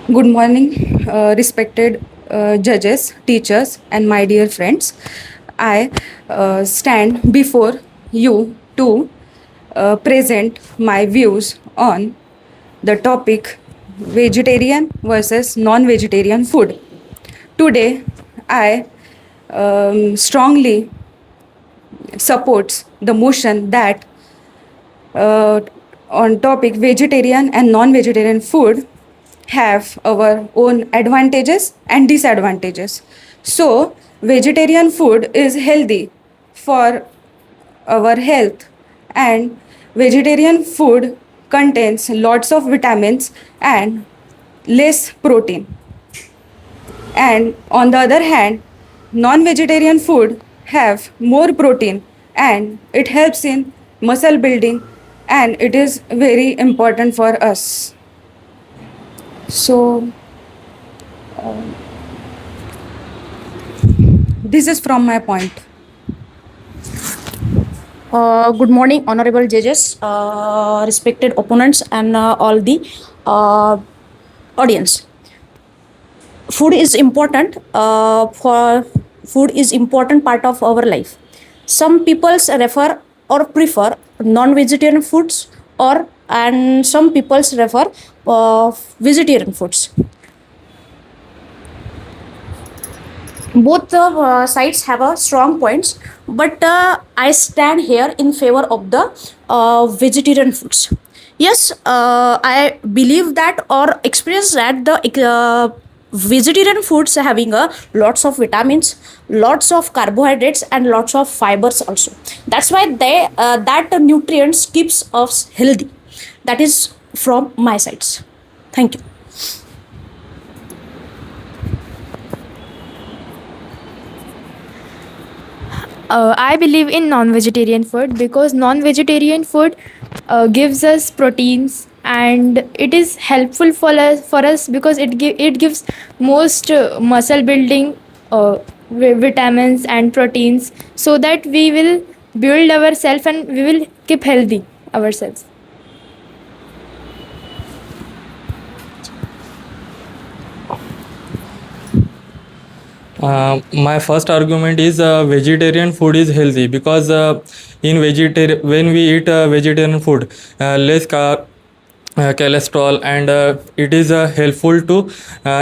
Good morning, respected judges, teachers, and my dear friends. I stand before you to present my views on the topic vegetarian versus non vegetarian food. Today, I strongly supports the motion that uh, on topic vegetarian and non-vegetarian food have our own advantages and disadvantages. So vegetarian food is healthy for our health, and vegetarian food contains lots of vitamins and less protein. And on the other hand, non-vegetarian food have more protein and it helps in muscle building, and it is very important for us. So this is from my point. Good morning, honorable judges, respected opponents, and all the uh, audience. Food is important. For food is important part of our life. Some people refer or prefer non-vegetarian foods, or and some people refer vegetarian foods. Both the sides have a strong points, but I stand here in favor of the vegetarian foods. Yes, I believe that or experience that the vegetarian foods having a lots of vitamins, lots of carbohydrates, and lots of fibers also. That's why they that nutrients keeps us healthy. That is from my sides. Thank you. I believe in non-vegetarian food because non-vegetarian food gives us proteins, and it is helpful for us because it gives most muscle building vitamins and proteins, so that we will build ourselves and we will keep healthy ourselves. My first argument is vegetarian food is healthy because when we eat vegetarian food, less cholesterol, and it is helpful to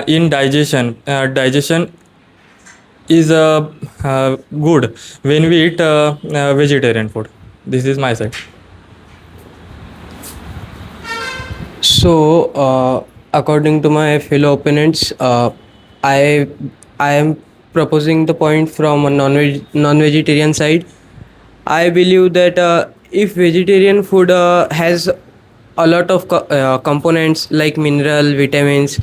in digestion. Digestion is good when we eat vegetarian food. This is my side. So, according to my fellow opponents, I I am proposing the point from a non-vegetarian side. I believe that if vegetarian food has a lot of components like mineral, vitamins,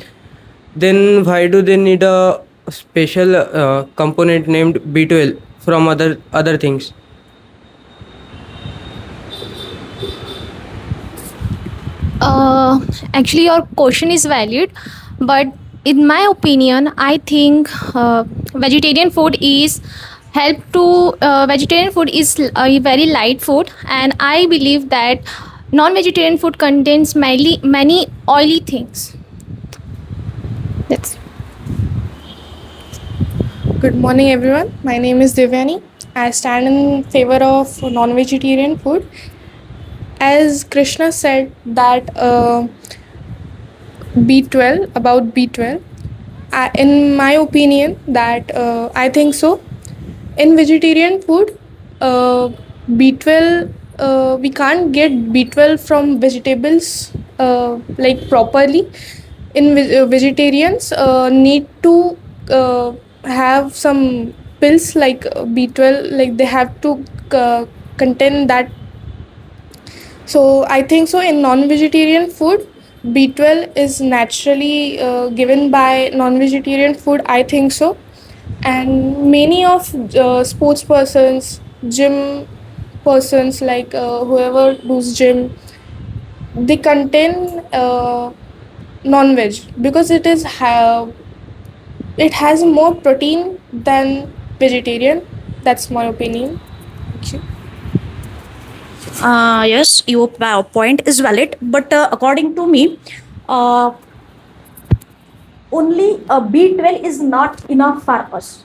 then why do they need a special component named B12 from other things? Uh, Actually, your question is valid, but in my opinion, I think vegetarian food is vegetarian food is a very light food, and I believe that non-vegetarian food contains many oily things. That's Good morning, everyone. My name is Divyani. I stand in favor of non-vegetarian food. As Krishna said that B12 about B12. In my opinion, that I think so. In vegetarian food, B12 we can't get B12 from vegetables like properly. Vegetarians need to have some pills like B12, like they have to contain that. So I think so in non-vegetarian food, B12 is naturally given by non-vegetarian food. I think so, and many of sports persons, gym persons, like whoever does gym, they contain non-veg because it has more protein than vegetarian. That's my opinion. Thank you. Yes, your point is valid, but according to me, uh, only B12 is not enough for us.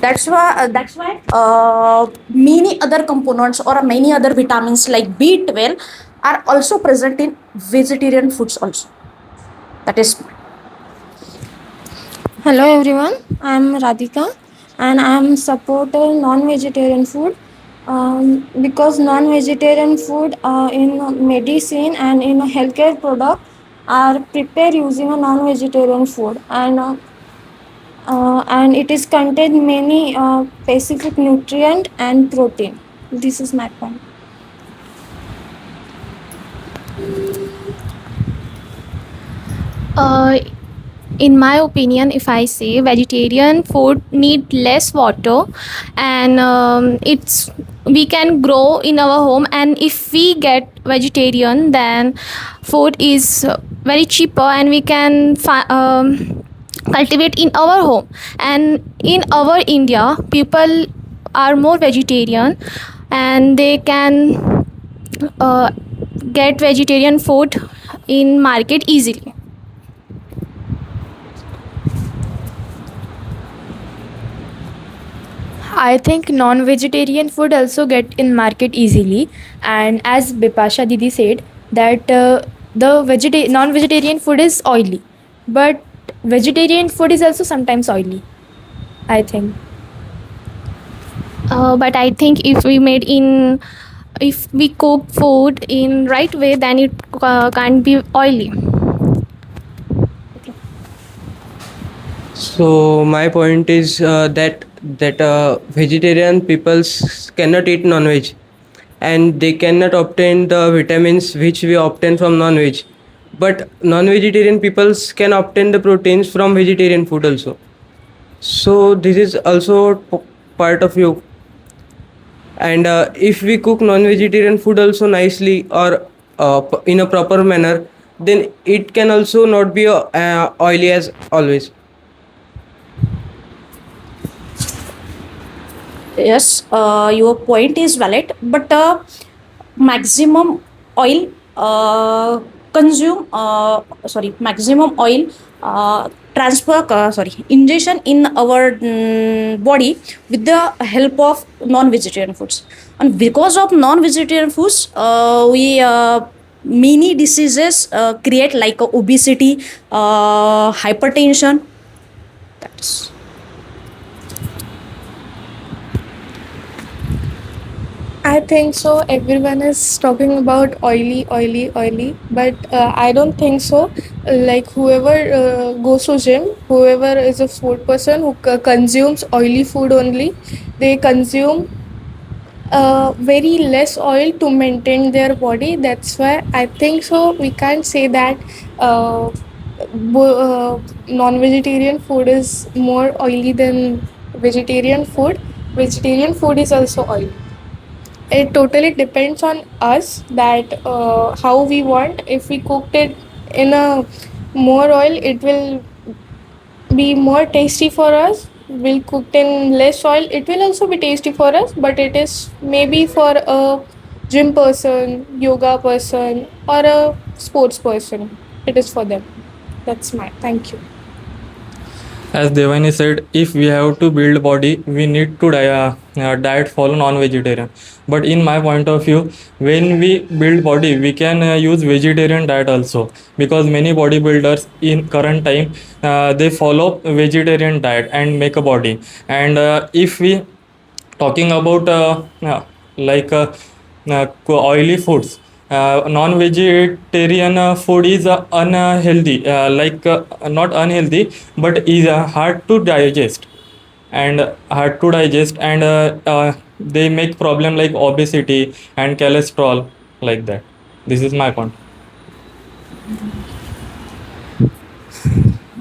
That's why many other components or many other vitamins like B12 are also present in vegetarian foods also. That is. Hello everyone, I am Radhika and I am supporter non-vegetarian food because non-vegetarian food in medicine and in a healthcare product are prepared using a non-vegetarian food and it is contain many specific nutrient and protein. This is my point. Uh, in my opinion, if I say vegetarian food need less water, and it's we can grow in our home, and if we get vegetarian, then food is very cheaper, and we can cultivate in our home. And in our India, people are more vegetarian, and they can uh, get vegetarian food in market easily. I think non-vegetarian food also get in market easily, and as Bipasha Didi said that the non-vegetarian food is oily, but vegetarian food is also sometimes oily. I think. But I think if we cook food in right way, then it can't be oily. So my point is that vegetarian peoples cannot eat non-veg, and they cannot obtain the vitamins which we obtain from non-veg. But non-vegetarian peoples can obtain the proteins from vegetarian food also. So this is also part of you. And if we cook non-vegetarian food also nicely or in a proper manner, then it can also not be oily as always. Yes, your point is valid, but maximum oil maximum oil ingestion in our body with the help of non-vegetarian foods. And because of non-vegetarian foods, we many diseases create like obesity, hypertension. That's. I think so. Everyone is talking about oily, oily, oily, but I don't think so. Like whoever goes to gym, whoever is a food person who consumes oily food only, they consume very less oil to maintain their body. That's why I think so. We can't say that non-vegetarian food is more oily than vegetarian food. Vegetarian food is also oily. It totally depends on us that how we want. If we cooked it in a more oil, it will be more tasty for us. We'll cook in less oil, it will also be tasty for us, but it is maybe for a gym person, yoga person, or a sports person. It is for them. That's my thank you. As Devani said, if we have to build body, we need to diet follow non-vegetarian. But in my point of view, when we build body, we can use vegetarian diet also, because many bodybuilders in current time they follow vegetarian diet and make a body. And if we talking about oily foods, non-vegetarian food is unhealthy, not unhealthy, but is hard to digest, and they make problem like obesity and cholesterol, like that. This is my point.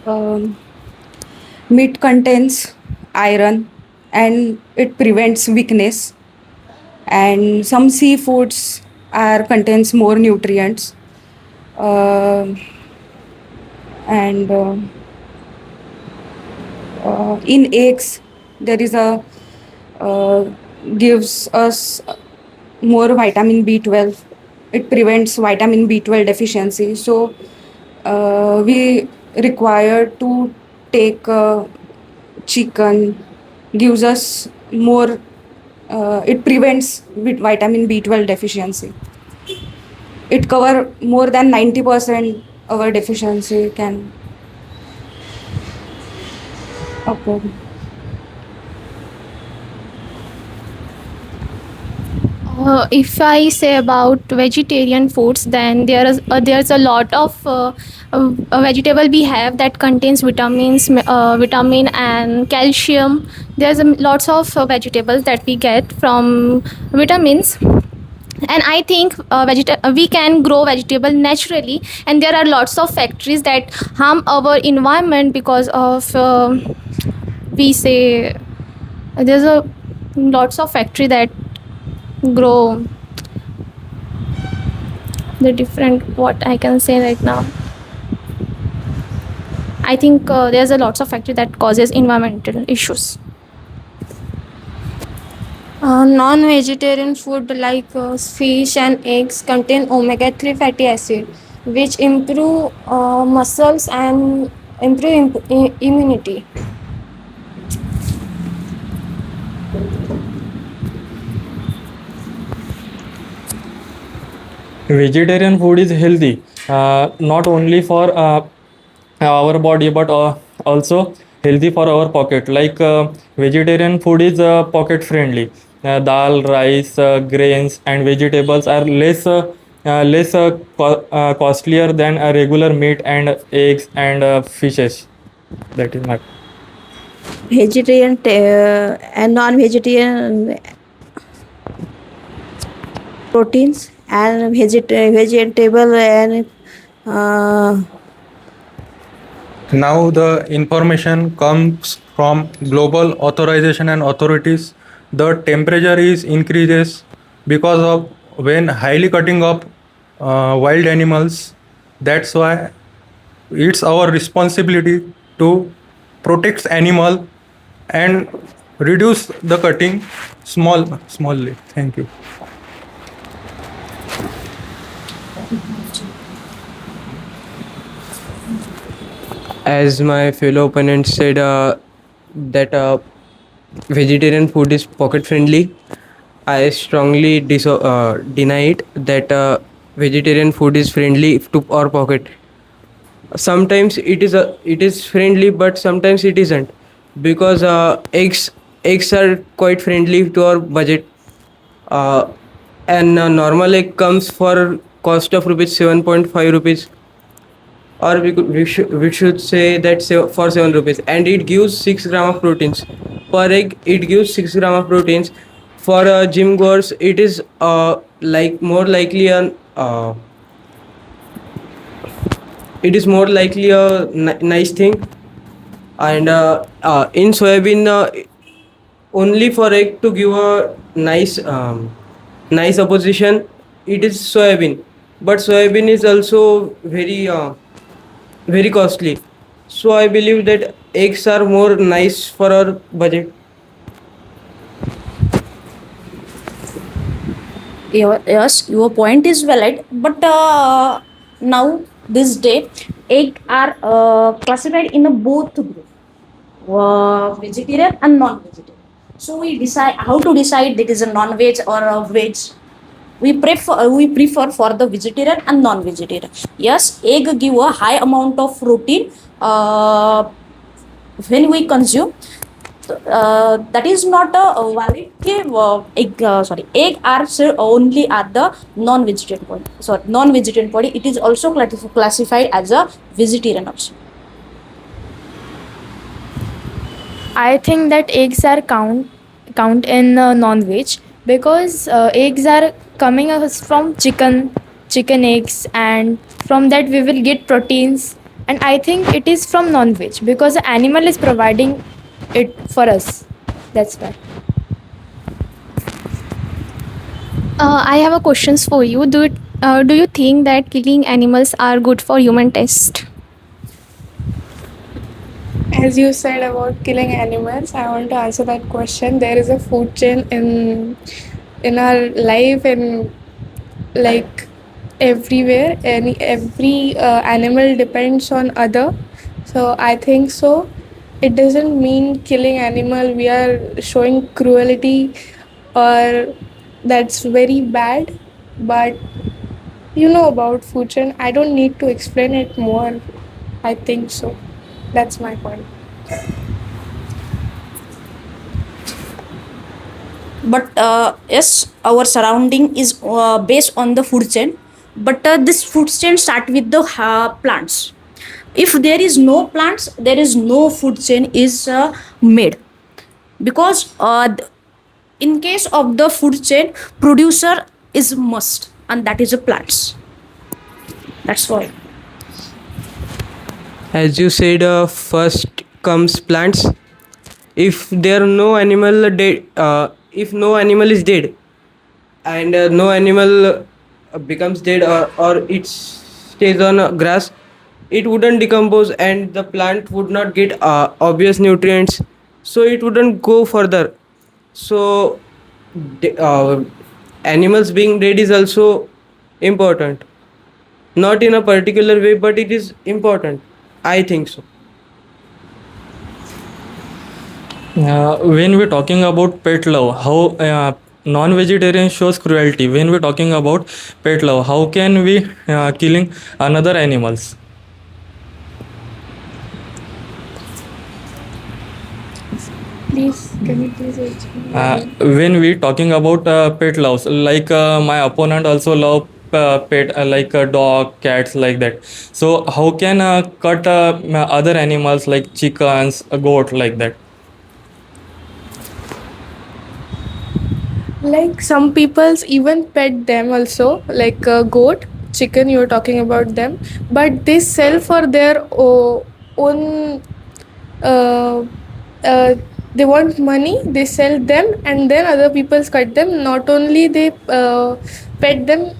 Um, Meat contains iron and it prevents weakness. And some seafoods are contains more nutrients. Um and In eggs there is a uh, gives us more vitamin B12. It prevents vitamin B12 deficiency. So we required to take chicken gives us more, it prevents vitamin B12 deficiency. It cover more than 90% our deficiency can occur. If I say about vegetarian foods, then there's a lot of vegetable we have that contains vitamin and calcium. There's lots of vegetables that we get from vitamins, and I think we can grow vegetable naturally, and there are lots of factories that harm our environment because of we say there's a lots of factory that grow the different, what I can say right now. I think there's a lots of factory that causes environmental issues. Non-vegetarian food like fish and eggs contain omega-3 fatty acid, which improve muscles and improve immunity. Vegetarian food is healthy, not only for our body but also healthy for our pocket. Like vegetarian food is pocket friendly. Dal, rice, grains, and vegetables are less costlier than regular meat and eggs and fishes. That is my. Vegetarian and non-vegetarian proteins and vegetable and Now the information comes from global authorization and authorities. The temperature is increases because of when highly cutting up wild animals. That's why it's our responsibility to protect animal and reduce the cutting smallly. Thank you. As my fellow opponent said, that vegetarian food is pocket friendly. I strongly deny it that vegetarian food is friendly to our pocket. Sometimes it is friendly, but sometimes it isn't, because eggs are quite friendly to our budget. Uh, and normal egg comes for cost of rupees 7.5 rupees, or we should say that for 7 rupees, and it gives 6 gram of proteins per egg. It gives 6 gram of proteins. For gym goers, it is like more likely an it is more likely a nice thing. And in soybean, only for egg to give a nice opposition, it is soybean, but soybean is also very costly. So I believe that eggs are more nice for our budget. Yes, your point is valid, but now this day egg are classified in a both group, vegetarian and non-vegetarian. So we decide how to decide that is a non-veg or a veg. We prefer for the vegetarian and non-vegetarian. Yes, egg give a high amount of protein when we consume. That is not a valid egg are only at the non-vegetarian body. Sorry, non-vegetarian body. It is also classified as a vegetarian also. I think that eggs are count in non-veg because eggs are coming us from chicken eggs, and from that we will get proteins. And I think it is from non-veg because the animal is providing it for us. That's why. I have a questions for you. Do you think that killing animals are good for human taste? As you said about killing animals, I want to answer that question. There is a food chain in our life, and like everywhere, every animal depends on other. So I think so. It doesn't mean killing animal. We are showing cruelty, or that's very bad. But you know about food chain. I don't need to explain it more. I think so. That's my point. But yes, our surrounding is based on the food chain, but this food chain start with the plants. If there is no plants, there is no food chain is made, because in case of the food chain, producer is must, and that is the plants. That's why. As you said, first comes plants. If there are no animal dead, if no animal is dead, and no animal becomes dead, or it stays on grass, it wouldn't decompose and the plant would not get obvious nutrients, so it wouldn't go further. So animals being dead is also important, not in a particular way, but it is important, I think so. When we're talking about pet love, how non-vegetarian shows cruelty. When we're talking about pet love, how can we killing another animals? Please, can you please explain? When we talking about pet loves, like my opponent also love pet like dog, cats, like that. So how can cut other animals like chickens, a goat, like that? Like some people's even pet them also, like goat, chicken. You're talking about them, but they sell for their own. Uh, uh, they want money. They sell them, and then other people's cut them. Not only they pet them.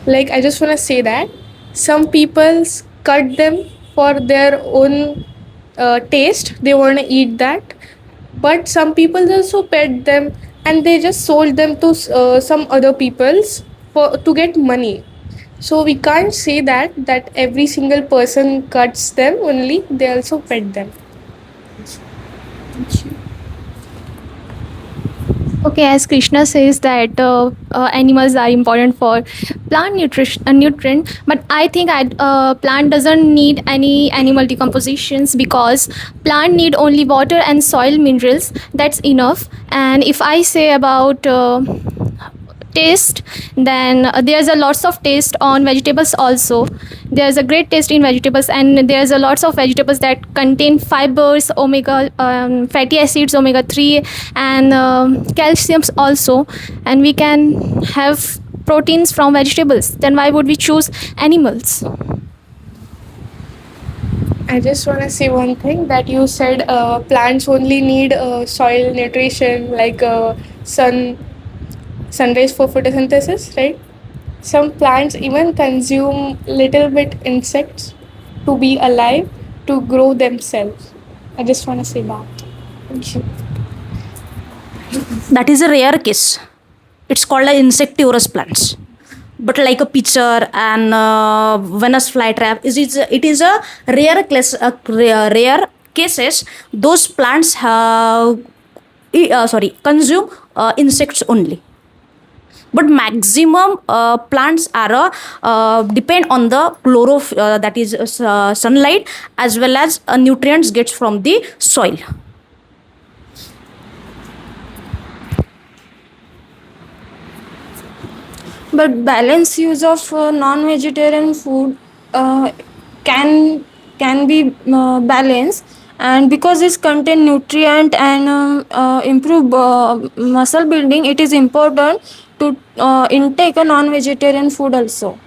Like I just wanna say that some people's cut them for their own taste. They wanna eat that, but some people also pet them and they just sold them to some other people's for to get money. So we can't say that every single person cuts them only, they also pet them. Okay, as Krishna says that animals are important for plant nutrition, nutrient, but I think plant doesn't need any animal decompositions, because plant need only water and soil minerals. That's enough. And if I say about taste, then there's a lots of taste on vegetables also. There's a great taste in vegetables, and there's a lots of vegetables that contain fibers, omega fatty acids, omega 3, and calciums also. And we can have proteins from vegetables. Then why would we choose animals? I just want to say one thing, that you said plants only need soil nutrition, like sunrise for photosynthesis, right? Some plants even consume little bit insects to be alive, to grow themselves. I just want to say that. Thank you. That is a rare case. It's called a insectivorous plants. But like a pitcher and Venus flytrap, it is a rare class, rare cases. Those plants consume insects only. But maximum plants are depend on the that is sunlight, as well as nutrients gets from the soil. But balanced use of non-vegetarian food uh, can be balanced, and because it's contain nutrient and improve muscle building, it is important to intake a non-vegetarian food also.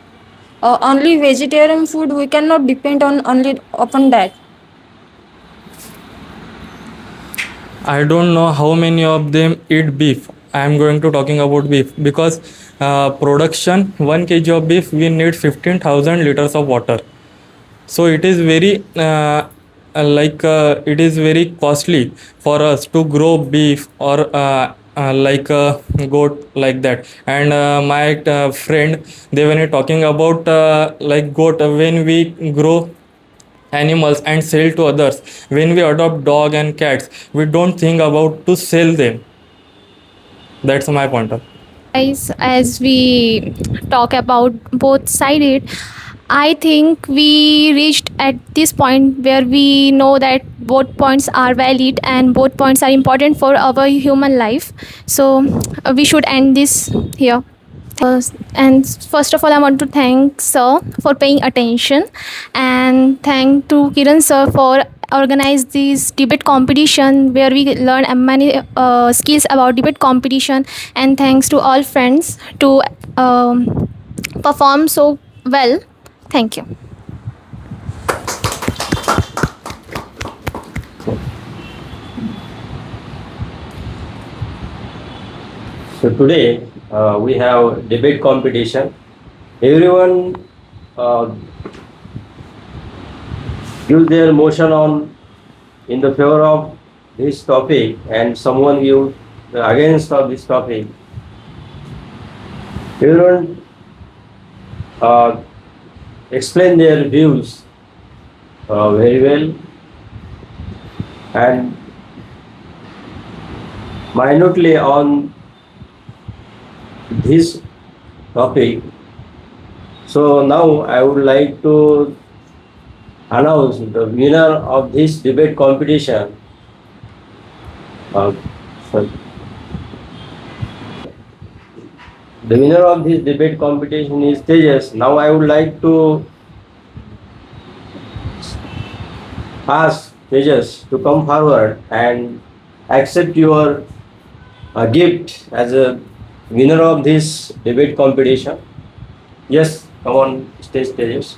Only vegetarian food we cannot depend on only upon that. I don't know how many of them eat beef. I am going to talking about beef because production 1 kg of beef we need 15,000 liters of water. So it is very it is very costly for us to grow beef or like a goat, like that. And my friend, they were talking about like goat, when we grow animals and sell to others. When we adopt dog and cats, we don't think about to sell them. That's my point of. Guys, as we talk about both sided, I think we reached at this point where we know that both points are valid and both points are important for our human life. So we should end this here. And first of all, I want to thank Sir for paying attention, and thank to Kiran Sir for organize this debate competition where we learn many skills about debate competition, and thanks to all friends to perform so well. Thank you. So today we have debate competition. Everyone give their motion on in the favor of this topic, and someone give against of this topic. Everyone explain their views very well and minutely on this topic. So now I would like to announce the winner of this debate competition. Sorry. The winner of this debate competition is Tejas. Now I would like to ask Tejas to come forward and accept your gift as a winner of this debate competition. Yes, come on stage, Tejas.